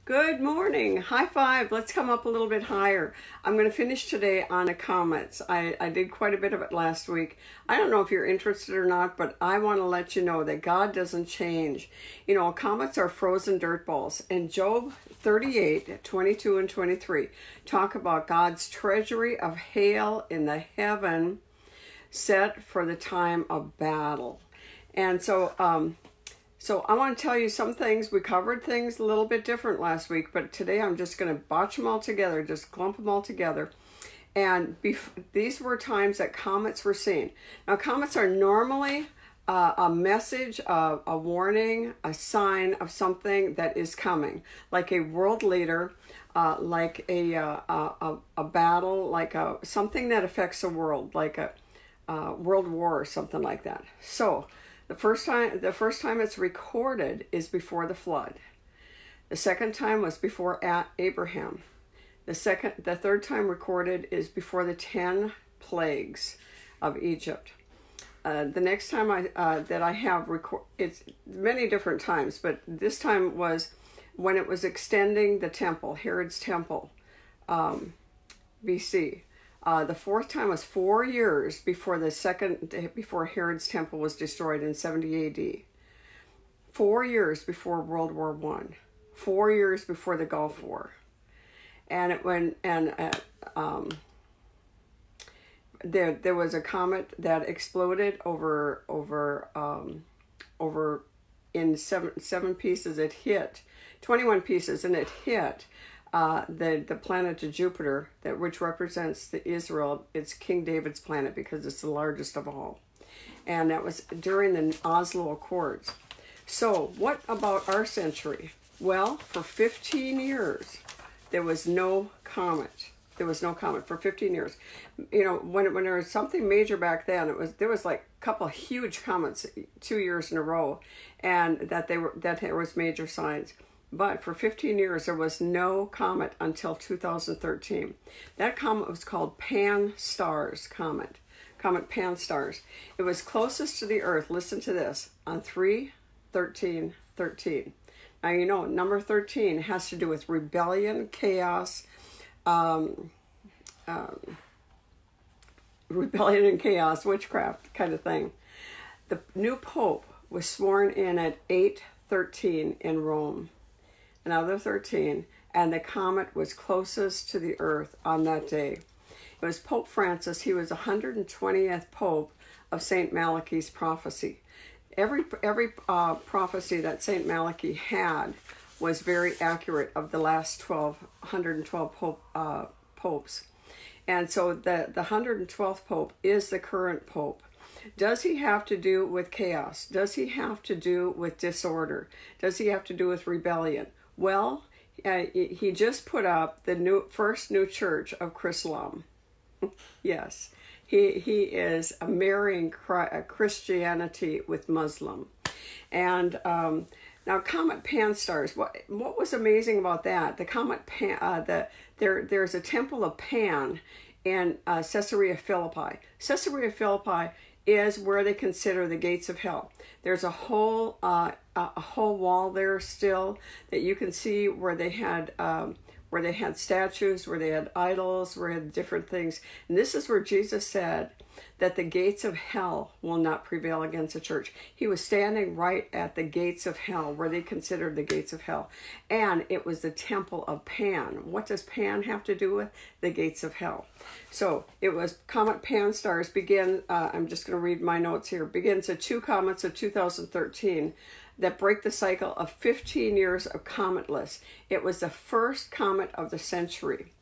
Good morning. High five. Let's come up a little bit higher. I'm going to finish today on the comets. I did quite a bit of it last week. I don't know if you're interested or not, but I want to let you know that God doesn't change. You know, comets are frozen dirt balls. And Job 38, 22 and 23 talk about God's treasury of hail in the heaven set for the time of battle. And so I want to tell you some things. We covered things a little bit different last week, but today I'm just going to botch them all together, just clump them all together. And these were times that comets were seen. Now, comets are normally a message, a warning, a sign of something that is coming, like a world leader, like a battle, like something that affects the world, like a world war or something like that. So the first time it's recorded is before the flood. The second time was before Abraham. The third time recorded is before the 10 plagues of Egypt. The next time that I have it's many different times, but this time was when it was extending the temple, Herod's temple, BC. The fourth time was 4 years before before Herod's temple was destroyed in 70 AD. 4 years before World War I. 4 years before the Gulf War. And there was a comet that exploded over in seven pieces. It hit 21 pieces, and it hit the planet of Jupiter, which represents Israel. It's King David's planet because it's the largest of all. And that was during the Oslo Accords. So what about our century? Well, for 15 years, there was no comet. There was no comet for 15 years. You know, when there was something major back then, there was like a couple of huge comets 2 years in a row, and that there was major signs. But for 15 years, there was no comet until 2013. That comet was called PanStarrs Comet, Comet PanStarrs. It was closest to the Earth, listen to this, on 3/13/13. Now, you know, number 13 has to do with rebellion, chaos, rebellion and chaos, witchcraft kind of thing. The new Pope was sworn in at 8/13 in Rome. Another 13, and the comet was closest to the Earth on that day. It was Pope Francis. He was 120th Pope of St. Malachy's prophecy. Every prophecy that St. Malachy had was very accurate of the last 112 popes. And so the 112th Pope is the current Pope. Does he have to do with chaos? Does he have to do with disorder? Does he have to do with rebellion? Well, he just put up the first new church of Chrislam. Yes, he is marrying Christianity with Muslim. And now Comet PanStarrs. What was amazing about that? The Comet there's a temple of Pan in Caesarea Philippi. Caesarea Philippi is where they consider the gates of hell. There's a whole wall there still that you can see where they had statues, where they had idols, where they had different things. And this is where Jesus said that the gates of hell will not prevail against the church. He was standing right at the gates of hell, where they considered the gates of hell. And it was the temple of Pan. What does Pan have to do with? The gates of hell. So it was Comet PanStarrs begin, I'm just going to read my notes here, begins at 2 comets of 2013 that break the cycle of 15 years of cometless. It was the first comet of the century.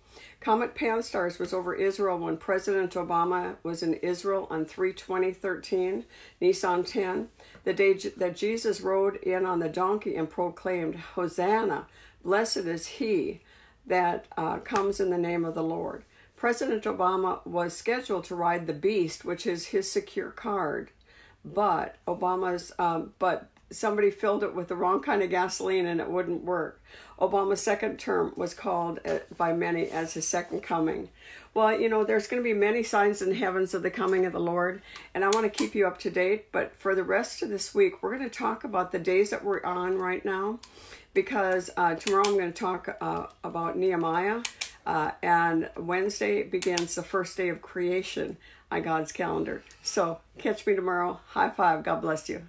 Comet PanStarrs was over Israel when President Obama was in Israel on 3/20/13, Nisan 10, the day that Jesus rode in on the donkey and proclaimed, "Hosanna, blessed is he that comes in the name of the Lord." President Obama was scheduled to ride the beast, which is his secure card, but somebody filled it with the wrong kind of gasoline and it wouldn't work. Obama's second term was called by many as his second coming. Well, you know, there's going to be many signs in the heavens of the coming of the Lord, and I want to keep you up to date. But for the rest of this week, we're going to talk about the days that we're on right now, because tomorrow I'm going to talk about Nehemiah, and Wednesday begins the first day of creation on God's calendar. So catch me tomorrow. High five. God bless you.